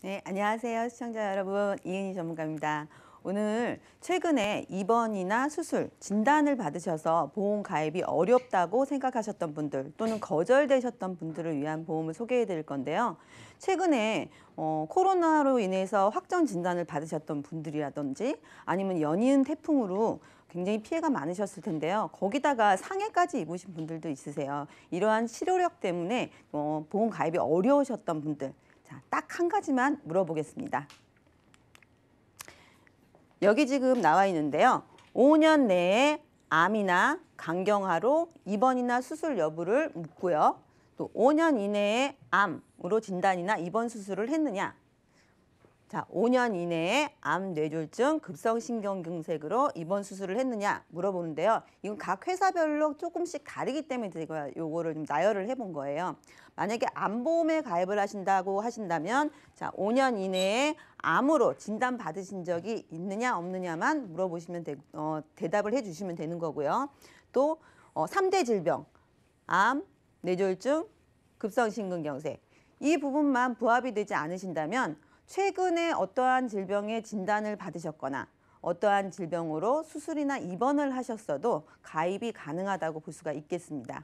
네, 안녕하세요. 시청자 여러분. 이은희 전문가입니다. 오늘 최근에 입원이나 수술, 진단을 받으셔서 보험 가입이 어렵다고 생각하셨던 분들 또는 거절되셨던 분들을 위한 보험을 소개해 드릴 건데요. 최근에 코로나로 인해서 확정 진단을 받으셨던 분들이라든지 아니면 연이은 태풍으로 굉장히 피해가 많으셨을 텐데요. 거기다가 상해까지 입으신 분들도 있으세요. 이러한 치료력 때문에 보험 가입이 어려우셨던 분들. 자, 딱 한 가지만 물어보겠습니다. 여기 지금 나와 있는데요. 5년 내에 암이나 간경화로 입원이나 수술 여부를 묻고요. 또 5년 이내에 암으로 진단이나 입원 수술을 했느냐. 자, 5년 이내에 암 뇌졸중 급성신경경색으로 입원 수술을 했느냐 물어보는데요. 이건 각 회사별로 조금씩 다르기 때문에 제가 요거를 좀 나열을 해본 거예요. 만약에 암보험에 가입을 하신다고 하신다면 자, 5년 이내에 암으로 진단 받으신 적이 있느냐 없느냐만 물어보시면 대답을 해주시면 되는 거고요. 또 3대 질병, 암, 뇌졸중, 급성심근경색 이 부분만 부합이 되지 않으신다면 최근에 어떠한 질병의 진단을 받으셨거나 어떠한 질병으로 수술이나 입원을 하셨어도 가입이 가능하다고 볼 수가 있겠습니다.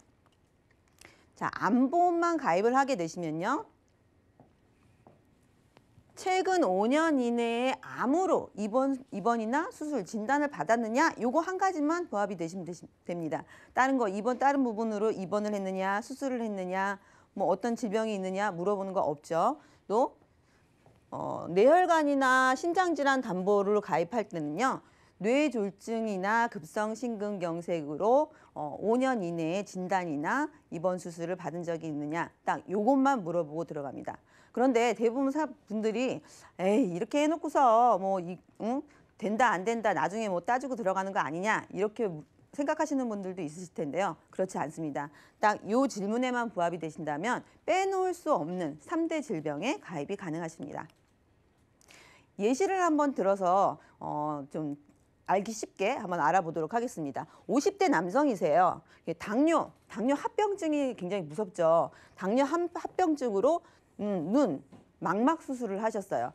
자, 암보험만 가입을 하게 되시면요. 최근 5년 이내에 암으로 입원이나 수술 진단을 받았느냐 요거 한 가지만 부합이 되시면 됩니다. 다른 부분으로 입원을 했느냐 수술을 했느냐 뭐 어떤 질병이 있느냐 물어보는 거 없죠. 또 뇌혈관이나 심장질환 담보를 가입할 때는요. 뇌졸중이나 급성심근경색으로 5년 이내에 진단이나 입원 수술을 받은 적이 있느냐 딱 요것만 물어보고 들어갑니다. 그런데 대부분 분들이 에이 이렇게 해놓고서 된다 안 된다 나중에 뭐 따지고 들어가는 거 아니냐 이렇게 생각하시는 분들도 있으실 텐데요. 그렇지 않습니다. 딱 요 질문에만 부합이 되신다면 빼놓을 수 없는 3대 질병에 가입이 가능하십니다. 예시를 한번 들어서 좀 알기 쉽게 한번 알아보도록 하겠습니다. 50대 남성이세요. 당뇨 합병증이 굉장히 무섭죠. 당뇨 합병증으로 눈 망막 수술을 하셨어요.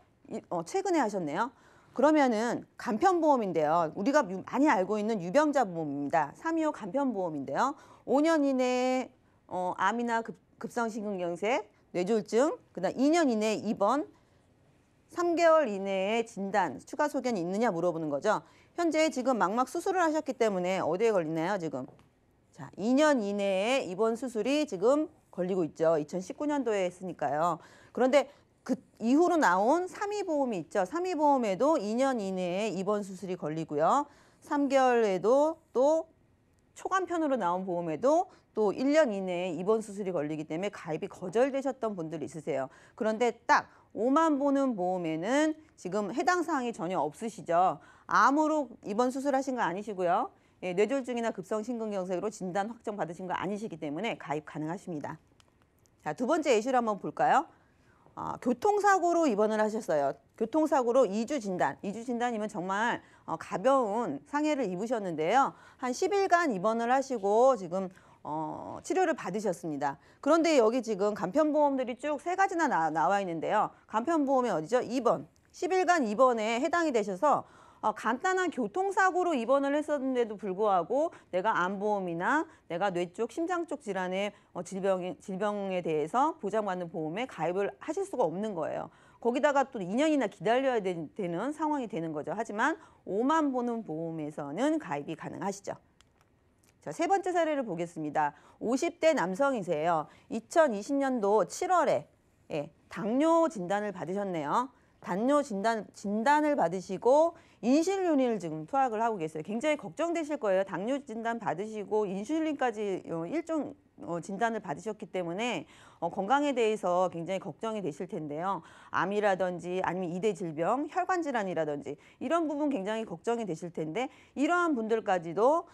최근에 하셨네요. 그러면은 간편보험인데요. 우리가 많이 알고 있는 유병자 보험입니다. 325 간편보험인데요. 5년 이내에 암이나 급성심근경색, 뇌졸중, 그다음 2년 이내에 입원, 3개월 이내에 진단, 추가 소견이 있느냐 물어보는 거죠. 현재 지금 망막 수술을 하셨기 때문에 어디에 걸리나요, 지금? 자, 2년 이내에 입원 수술이 지금 걸리고 있죠. 2019년도에 했으니까요. 그런데 그 이후로 나온 3위보험이 있죠. 3위보험에도 2년 이내에 입원 수술이 걸리고요. 3개월에도 또 초간편으로 나온 보험에도 또 1년 이내에 입원 수술이 걸리기 때문에 가입이 거절되셨던 분들이 있으세요. 그런데 딱 5만 보는 보험에는 지금 해당 사항이 전혀 없으시죠. 암으로 입원 수술하신 거 아니시고요. 예, 뇌졸중이나 급성심근경색으로 진단 확정 받으신 거 아니시기 때문에 가입 가능하십니다. 자, 두 번째 예시를 한번 볼까요? 교통사고로 입원을 하셨어요. 교통사고로 2주 진단. 2주 진단이면 정말 가벼운 상해를 입으셨는데요. 한 10일간 입원을 하시고 지금 치료를 받으셨습니다. 그런데 여기 지금 간편보험들이 쭉 세 가지나 나와 있는데요. 간편보험이 어디죠? 2번. 10일간 입원에 해당이 되셔서 간단한 교통사고로 입원을 했었는데도 불구하고 내가 암보험이나 내가 뇌 쪽, 심장 쪽 질환의 질병에 대해서 보장받는 보험에 가입을 하실 수가 없는 거예요. 거기다가 또 2년이나 기다려야 되는 상황이 되는 거죠. 하지만 5만 보는 보험에서는 가입이 가능하시죠. 자, 세 번째 사례를 보겠습니다. 50대 남성이세요. 2020년도 7월에 당뇨 진단을 받으셨네요. 당뇨 진단을 받으시고 인슐린을 지금 투약을 하고 계세요. 굉장히 걱정되실 거예요. 당뇨 진단 받으시고 인슐린까지 일종 진단을 받으셨기 때문에 건강에 대해서 굉장히 걱정이 되실 텐데요. 암이라든지 아니면 2대 질병, 혈관 질환이라든지 이런 부분 굉장히 걱정이 되실 텐데 이러한 분들까지도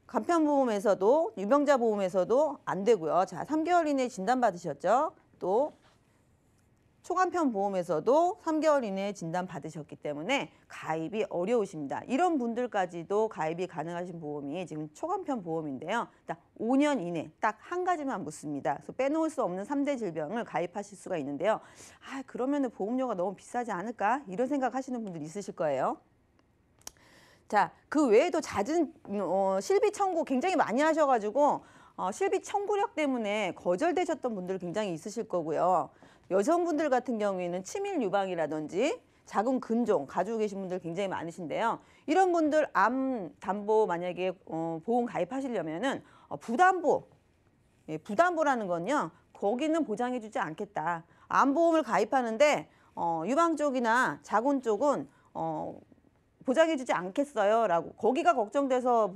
간편보험에서도 유병자 보험에서도 안 되고요. 자, 3개월 이내에 진단 받으셨죠. 또 초간편 보험에서도 3개월 이내에 진단 받으셨기 때문에 가입이 어려우십니다. 이런 분들까지도 가입이 가능하신 보험이 지금 초간편 보험인데요. 5년 이내 딱 한 가지만 묻습니다. 그래서 빼놓을 수 없는 3대 질병을 가입하실 수가 있는데요. 그러면 보험료가 너무 비싸지 않을까? 이런 생각하시는 분들 있으실 거예요. 자, 그 외에도 잦은 실비 청구 굉장히 많이 하셔가지고 실비 청구력 때문에 거절되셨던 분들 굉장히 있으실 거고요. 여성분들 같은 경우에는 치밀 유방이라든지 자궁 근종 가지고 계신 분들 굉장히 많으신데요. 이런 분들 암 담보 만약에 보험 가입하시려면은 부담보, 부담보라는 건요. 거기는 보장해주지 않겠다. 암보험을 가입하는데 유방 쪽이나 자궁 쪽은 보장해주지 않겠어요 라고 거기가 걱정돼서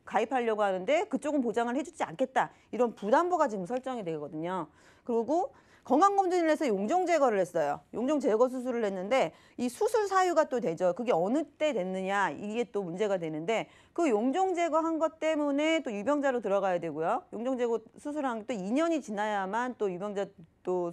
가입하려고 하는데 그쪽은 보장을 해주지 않겠다. 이런 부담보가 지금 설정이 되거든요. 그리고 건강검진을 해서 용종 제거를 했어요. 용종 제거 수술을 했는데 이 수술 사유가 또 되죠. 그게 어느 때 됐느냐 이게 또 문제가 되는데 그 용종 제거한 것 때문에 또 유병자로 들어가야 되고요. 용종 제거 수술한 또 2년이 지나야만 또 유병자 또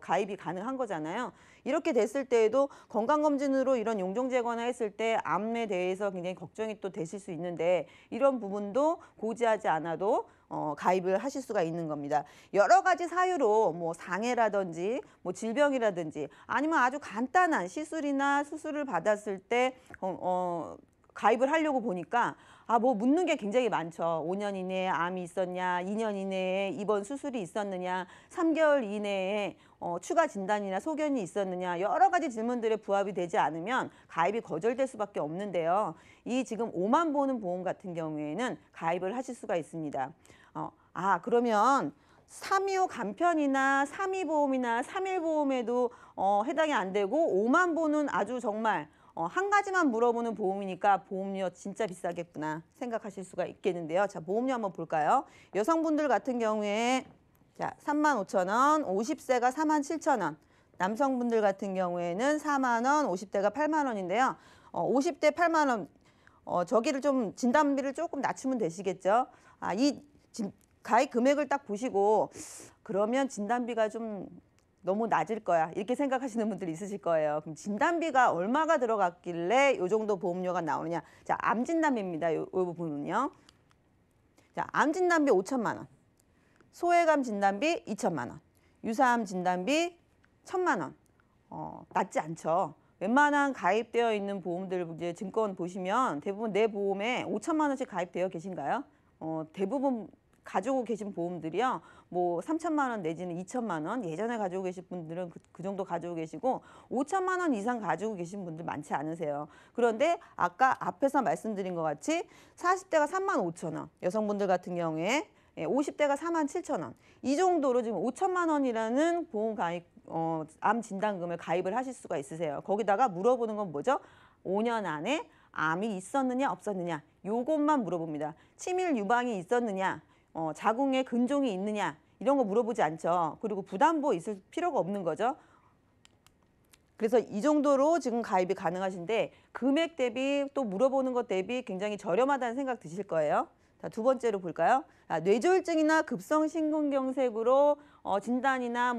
가입이 가능한 거잖아요. 이렇게 됐을 때에도 건강검진으로 이런 용종 제거나 했을 때 암에 대해서 굉장히 걱정이 또 되실 수 있는데 이런 부분도 고지하지 않아도 가입을 하실 수가 있는 겁니다. 여러 가지 사유로 뭐 상해라든지 뭐 질병이라든지 아니면 아주 간단한 시술이나 수술을 받았을 때 가입을 하려고 보니까 뭐 묻는 게 굉장히 많죠. 5년 이내에 암이 있었냐, 2년 이내에 입원 수술이 있었느냐, 3개월 이내에 추가 진단이나 소견이 있었느냐 여러 가지 질문들에 부합이 되지 않으면 가입이 거절될 수밖에 없는데요. 이 지금 5만 보는 보험 같은 경우에는 가입을 하실 수가 있습니다. 그러면 325 간편이나 3.2보험이나 3.1보험에도 해당이 안 되고 5만 보는 아주 정말 한 가지만 물어보는 보험이니까 보험료 진짜 비싸겠구나 생각하실 수가 있겠는데요. 자, 보험료 한번 볼까요? 여성분들 같은 경우에 자, 35,000원, 50세가 47,000원, 남성분들 같은 경우에는 4만 원, 50대가 8만 원인데요. 50대 8만 원, 저기를 좀 진단비를 조금 낮추면 되시겠죠. 이 가입 금액을 딱 보시고 그러면 진단비가 좀 너무 낮을 거야 이렇게 생각하시는 분들이 있으실 거예요. 그럼 진단비가 얼마가 들어갔길래 이 정도 보험료가 나오느냐. 자, 암 진단비입니다. 이 부분은요. 자, 암 진단비 5천만 원, 소외감 진단비 2천만 원, 유사암 진단비 1,000만 원. 낮지 않죠. 웬만한 가입되어 있는 보험들 이제 증권 보시면 대부분 내 보험에 5천만 원씩 가입되어 계신가요? 대부분 가지고 계신 보험들이요. 뭐 3천만 원 내지는 2천만 원 예전에 가지고 계신 분들은 그 정도 가지고 계시고 5천만 원 이상 가지고 계신 분들 많지 않으세요. 그런데 아까 앞에서 말씀드린 것 같이 40대가 3만 5천 원, 여성분들 같은 경우에 50대가 4만 7천 원. 이 정도로 지금 5천만 원이라는 보험 가입 암 진단금을 가입을 하실 수가 있으세요. 거기다가 물어보는 건 뭐죠? 5년 안에 암이 있었느냐 없었느냐 요것만 물어봅니다. 치밀 유방이 있었느냐 자궁에 근종이 있느냐 이런 거 물어보지 않죠. 그리고 부담보 있을 필요가 없는 거죠. 그래서 이 정도로 지금 가입이 가능하신데 금액 대비 또 물어보는 것 대비 굉장히 저렴하다는 생각 드실 거예요. 자, 두 번째로 볼까요? 뇌졸중이나 급성심근경색으로 진단이나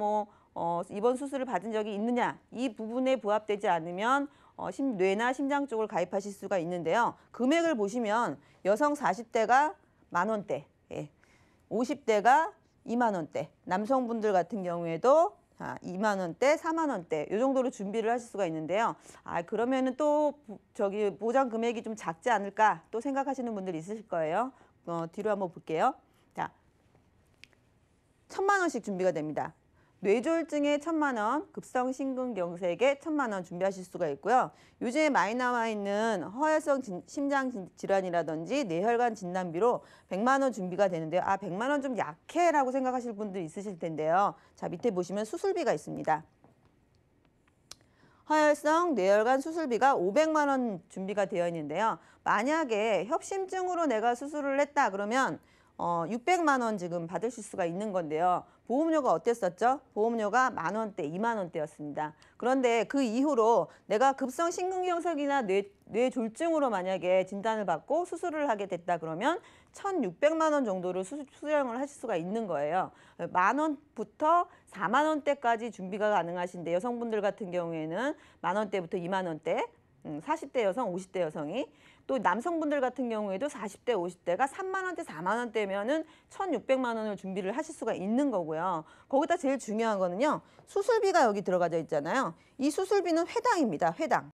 입원 수술을 받은 적이 있느냐 이 부분에 부합되지 않으면 뇌나 심장 쪽을 가입하실 수가 있는데요. 금액을 보시면 여성 40대가 10,000원대, 50대가 2만 원대, 남성분들 같은 경우에도 2만 원대, 4만 원대 이 정도로 준비를 하실 수가 있는데요. 그러면은 또 보장 금액이 좀 작지 않을까 또 생각하시는 분들이 있으실 거예요. 뒤로 한번 볼게요. 자, 1,000만 원씩 준비가 됩니다. 뇌졸중에 1,000만 원, 급성심근경색에 1,000만 원 준비하실 수가 있고요. 요즘에 많이 나와 있는 허혈성 심장 질환이라든지 뇌혈관 진단비로 100만 원 준비가 되는데요. 100만 원 좀 약해라고 생각하실 분들 있으실 텐데요. 자, 밑에 보시면 수술비가 있습니다. 허혈성 뇌혈관 수술비가 500만 원 준비가 되어 있는데요. 만약에 협심증으로 내가 수술을 했다 그러면 600만 원 지금 받으실 수가 있는 건데요. 보험료가 어땠었죠? 보험료가 10,000원대, 20,000원대였습니다. 그런데 그 이후로 내가 급성 심근경색이나 뇌졸중으로 만약에 진단을 받고 수술을 하게 됐다 그러면 1,600만 원 정도를 수령을 하실 수가 있는 거예요. 10,000원부터 40,000원대까지 준비가 가능하신데 여성분들 같은 경우에는 10,000원대부터 20,000원대, 40대 여성, 50대 여성이 또 남성분들 같은 경우에도 40대, 50대가 3만 원대, 4만 원대면은 1,600만 원을 준비를 하실 수가 있는 거고요. 거기다 제일 중요한 거는요. 수술비가 여기 들어가져 있잖아요. 이 수술비는 회당입니다. 회당.